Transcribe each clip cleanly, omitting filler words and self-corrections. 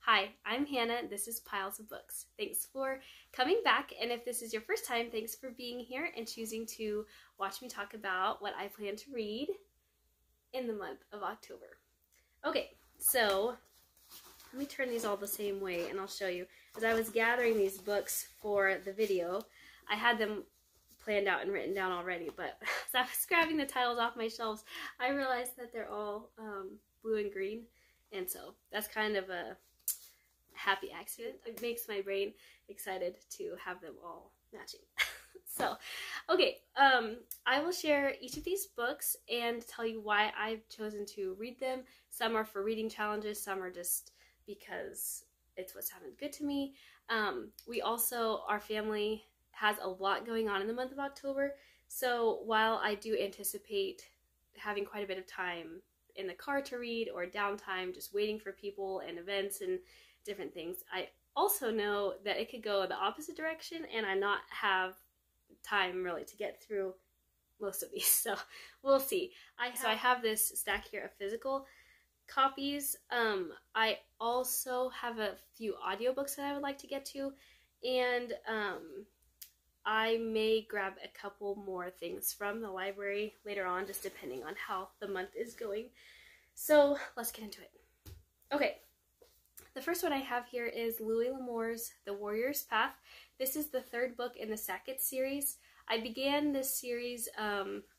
Hi, I'm Hannah. This is Piles of Books. Thanks for coming back, and if this is your first time, thanks for being here and choosing to watch me talk about what I plan to read in the month of October. Okay, so let me turn these all the same way and I'll show you. As I was gathering these books for the video, I had them planned out and written down already, but as I was grabbing the titles off my shelves, I realized that they're all blue and green, and so that's kind of a happy accident. It makes my brain excited to have them all matching. So, okay, I will share each of these books and tell you why I've chosen to read them. Some are for reading challenges, some are just because it's what sounded good to me. Our family has a lot going on in the month of October, so while I do anticipate having quite a bit of time in the car to read or downtime just waiting for people and events and different things, I also know that it could go the opposite direction and I not have time really to get through most of these, so we'll see. I have this stack here of physical copies. I also have a few audiobooks that I would like to get to, and I may grab a couple more things from the library later on, just depending on how the month is going. So let's get into it. Okay, the first one I have here is Louis L'Amour's The Warrior's Path. This is the third book in the Sackett series. I began this series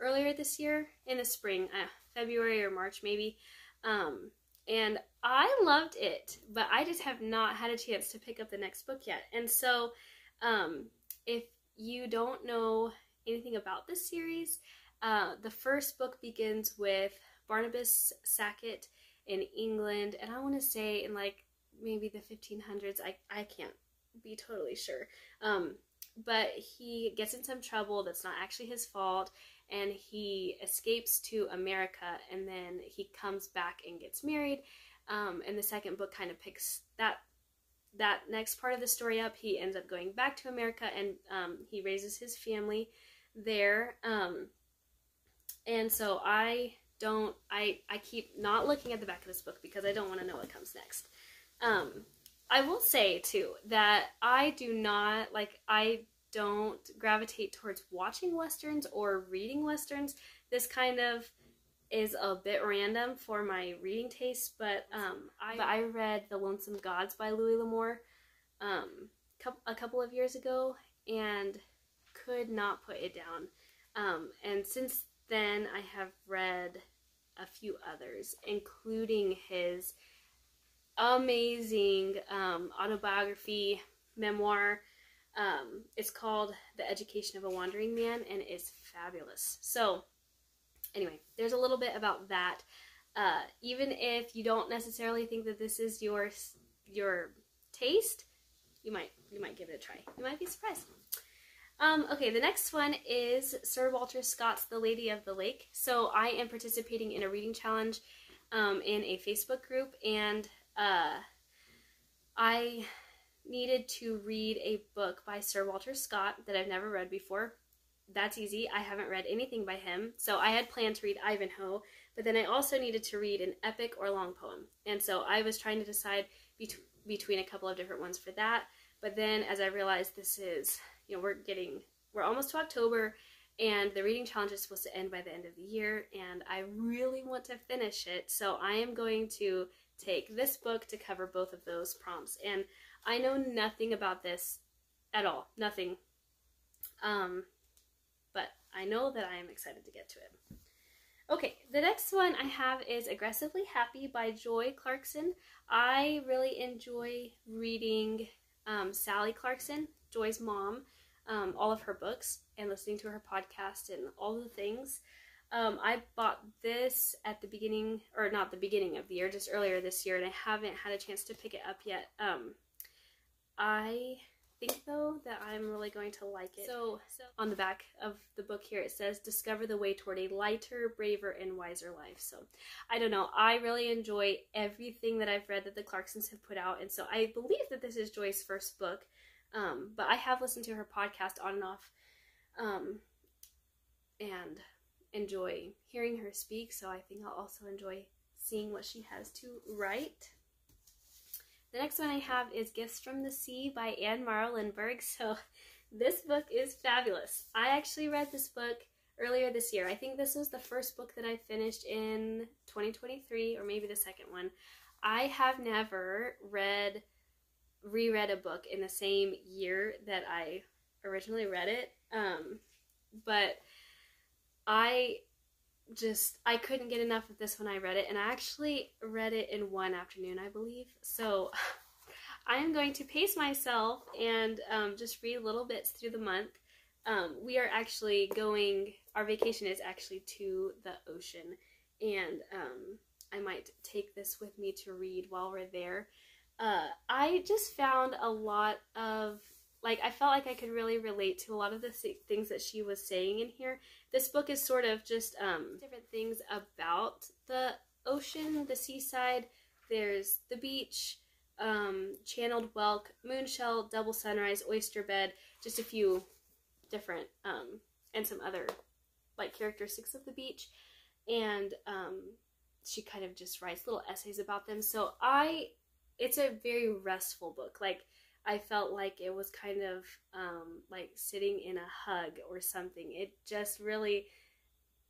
earlier this year in the spring, February or March maybe, and I loved it, but I just have not had a chance to pick up the next book yet. And so if you don't know anything about this series, the first book begins with Barnabas Sackett in England, and I want to say in like maybe the 1500s. I can't be totally sure, but he gets in some trouble that's not actually his fault, and he escapes to America, and then he comes back and gets married, and the second book kind of picks that next part of the story up. He ends up going back to America, and he raises his family there, and so I keep not looking at the back of this book because I don't want to know what comes next. I will say too that I don't gravitate towards watching westerns or reading westerns. This kind of is a bit random for my reading taste, but I read The Lonesome Gods by Louis L'Amour a couple of years ago and could not put it down. And since then I have read a few others, including his amazing autobiography memoir. It's called The Education of a Wandering Man, and it's fabulous. So anyway, there's a little bit about that. Even if you don't necessarily think that this is your taste, you might give it a try. You might be surprised. Okay, the next one is Sir Walter Scott's The Lady of the Lake. So I am participating in a reading challenge in a Facebook group, and I needed to read a book by Sir Walter Scott that I've never read before. That's easy. I haven't read anything by him. So I had planned to read Ivanhoe, but then I also needed to read an epic or long poem. And so I was trying to decide between a couple of different ones for that. But then as I realized this is, we're almost to October, and the reading challenge is supposed to end by the end of the year, and I really want to finish it. So I am going to take this book to cover both of those prompts. And I know nothing about this at all. Nothing. But I know that I am excited to get to it. Okay, the next one I have is Aggressively Happy by Joy Clarkson. I really enjoy reading Sally Clarkson, Joy's mom, all of her books, and listening to her podcast and all the things. I bought this at the beginning, or not the beginning of the year, just earlier this year, and I haven't had a chance to pick it up yet. I think, though, that I'm really going to like it. So on the back of the book here, it says, discover the way toward a lighter, braver, and wiser life. So I don't know. I really enjoy everything that I've read that the Clarksons have put out, and so I believe that this is Joy's first book, but I have listened to her podcast on and off, and enjoy hearing her speak, so I think I'll also enjoy seeing what she has to write. the next one I have is Gifts from the Sea by Anne Morrow Lindbergh. So this book is fabulous. I actually read this book earlier this year. I think this was the first book that I finished in 2023, or maybe the second one. I have never reread a book in the same year that I originally read it, but I couldn't get enough of this when I read it, and I actually read it in one afternoon, I believe. So I am going to pace myself and just read little bits through the month. We are actually our vacation is actually to the ocean, and I might take this with me to read while we're there. I just found a lot of, I felt like I could really relate to a lot of the things that she was saying in here. This book is sort of just different things about the ocean, the seaside. There's the beach, channeled whelk, moonshell, double sunrise, oyster bed, just a few different, and some other, characteristics of the beach. And she kind of just writes little essays about them. So it's a very restful book. I felt like it was kind of sitting in a hug or something. It just really,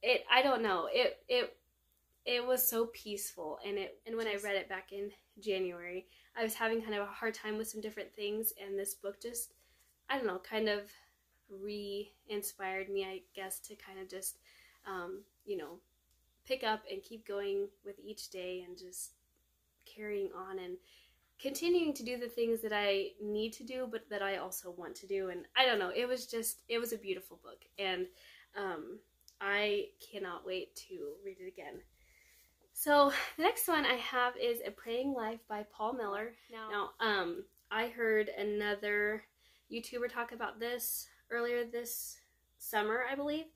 I don't know, it was so peaceful. And when I read it back in January, I was having kind of a hard time with some different things, and this book just, I don't know, kind of re-inspired me, I guess, to kind of just, pick up and keep going with each day and just carrying on and continuing to do the things that I need to do, but that I also want to do. And I don't know, it was a beautiful book, and I cannot wait to read it again. So the next one I have is A Praying Life by Paul Miller. Now, I heard another YouTuber talk about this earlier this summer, I believe,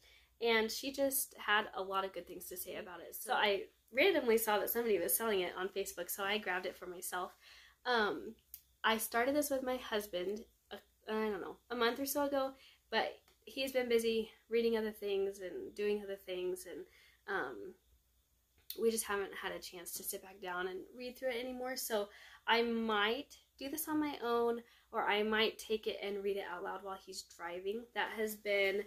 and she just had a lot of good things to say about it. So I randomly saw that somebody was selling it on Facebook, so I grabbed it for myself. I started this with my husband, I don't know, a month or so ago, but he's been busy reading other things and doing other things, and we just haven't had a chance to sit back down and read through it anymore. So I might do this on my own, or I might take it and read it out loud while he's driving. That has been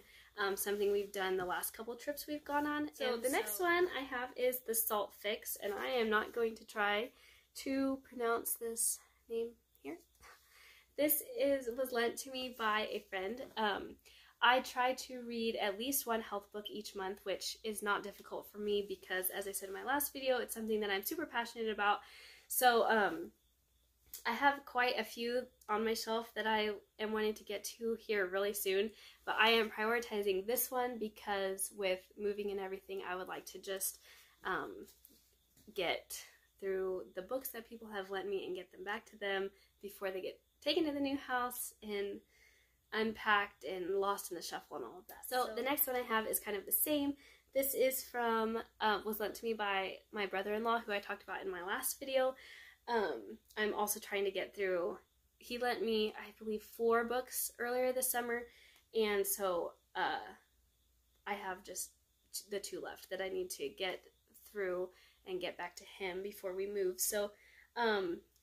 something we've done the last couple trips we've gone on. So the next one I have is The Salt Fix, and I am not going to try to pronounce this name here. This was lent to me by a friend. I try to read at least one health book each month, which is not difficult for me because, as I said in my last video, it's something that I'm super passionate about. So I have quite a few on my shelf that I am wanting to get to here really soon, but I am prioritizing this one because with moving and everything, I would like to just get through the books that people have lent me and get them back to them before they get taken to the new house and unpacked and lost in the shuffle and all of that. So the next one I have is kind of the same. This is from, was lent to me by my brother-in-law, who I talked about in my last video. I'm also trying to get through, he lent me, I believe, 4 books earlier this summer, and so I have just the 2 left that I need to get through and get back to him before we move. So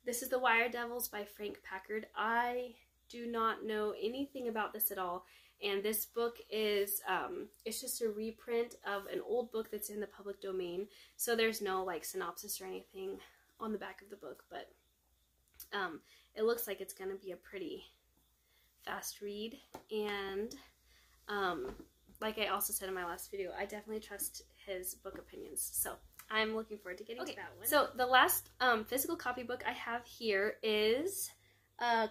this is The Wire Devils by Frank Packard. I do not know anything about this at all, and this book is it's just a reprint of an old book that's in the public domain, so there's no synopsis or anything on the back of the book, but it looks like it's going to be a pretty fast read, and like I also said in my last video, I definitely trust his book opinions, so I'm looking forward to getting to that one. So the last physical copy book I have here is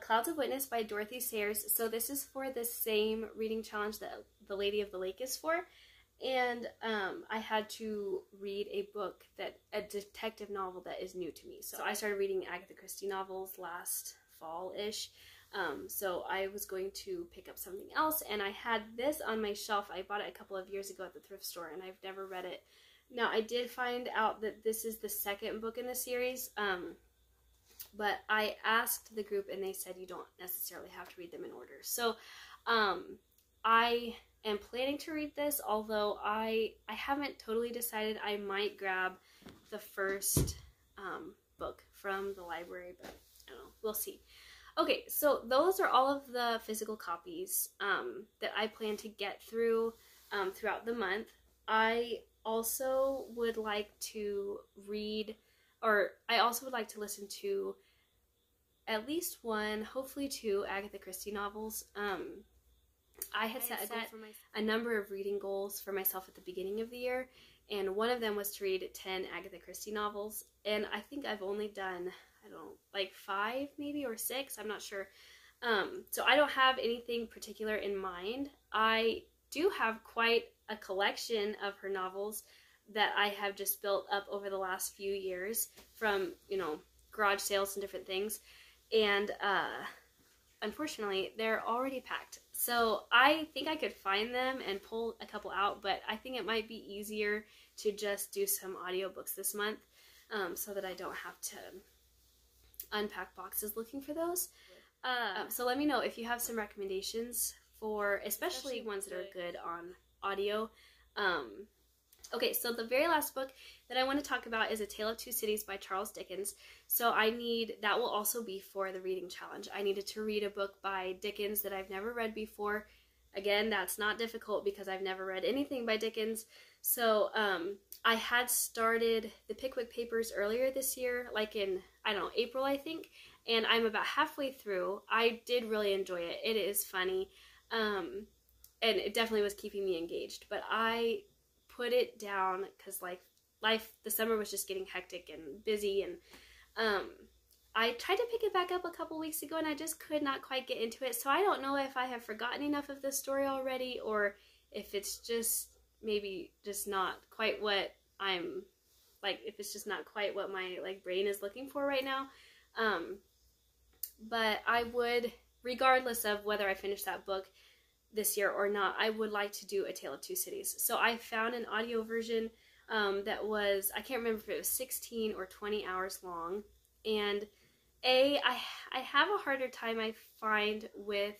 Clouds of Witness by Dorothy Sayers. So this is for the same reading challenge that The Lady of the Lake is for, and I had to read a detective novel that is new to me. So I started reading Agatha Christie novels last fall-ish, so I was going to pick up something else, and I had this on my shelf. I bought it a couple of years ago at the thrift store, and I've never read it. Now, I did find out that this is the second book in the series, but I asked the group, and they said you don't necessarily have to read them in order. So I am planning to read this, although I haven't totally decided. I might grab the first book from the library, but I don't know. we'll see. Okay, so those are all of the physical copies that I plan to get through throughout the month. I also would like to read, or I also would like to listen to at least one, hopefully two, Agatha Christie novels. I had set a number of reading goals for myself at the beginning of the year, and one of them was to read 10 Agatha Christie novels, and I think I've only done, I don't know, like 5 maybe or 6, I'm not sure. So I don't have anything particular in mind. I do have quite a collection of her novels that I have just built up over the last few years from, you know, garage sales and different things, and unfortunately, they're already packed. So I think I could find them and pull a couple out, but I think it might be easier to just do some audiobooks this month so that I don't have to unpack boxes looking for those. So let me know if you have some recommendations for, especially ones that are good on audio. Okay, so the very last book that I want to talk about is A Tale of Two Cities by Charles Dickens. So that will also be for the reading challenge. I needed to read a book by Dickens that I've never read before. Again, that's not difficult because I've never read anything by Dickens. So I had started the Pickwick Papers earlier this year, like in, I don't know, April, I think, and I'm about halfway through. I did really enjoy it. It is funny, and it definitely was keeping me engaged, but I put it down because like the summer was just getting hectic and busy, and I tried to pick it back up a couple weeks ago and I just could not quite get into it. So I don't know if I have forgotten enough of the story already, or if it's just maybe just not quite what I'm like, if it's just not quite what my like brain is looking for right now. But I would, regardless of whether I finish that book this year or not, I would like to do A Tale of Two Cities. So I found an audio version that was, I can't remember if it was 16 or 20 hours long, and I have a harder time, I find, with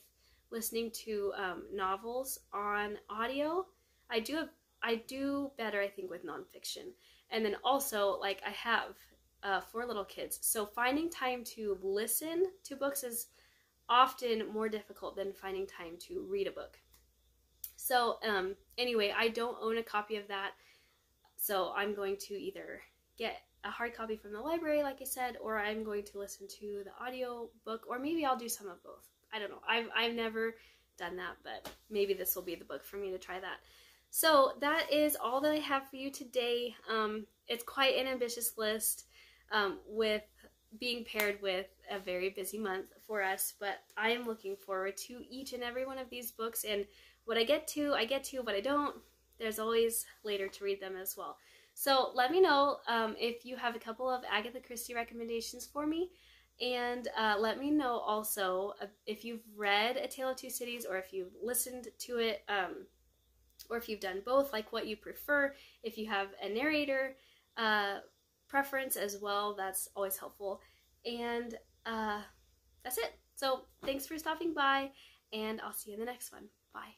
listening to novels on audio. I do better, I think, with nonfiction. And then also, like, I have 4 little kids, so finding time to listen to books is often more difficult than finding time to read a book. So anyway, I don't own a copy of that, so I'm going to either get a hard copy from the library, like I said, or I'm going to listen to the audio book, or maybe I'll do some of both. I don't know. I've never done that, but maybe this will be the book for me to try that. So that is all that I have for you today. It's quite an ambitious list, with being paired with a very busy month for us, but I am looking forward to each and every one of these books, and what I get to, what I don't, there's always later to read them as well. So let me know if you have a couple of Agatha Christie recommendations for me, and let me know also if you've read A Tale of Two Cities, or if you've listened to it, or if you've done both, like what you prefer. If you have a narrator preference as well, that's always helpful. And that's it. So thanks for stopping by, and I'll see you in the next one. Bye.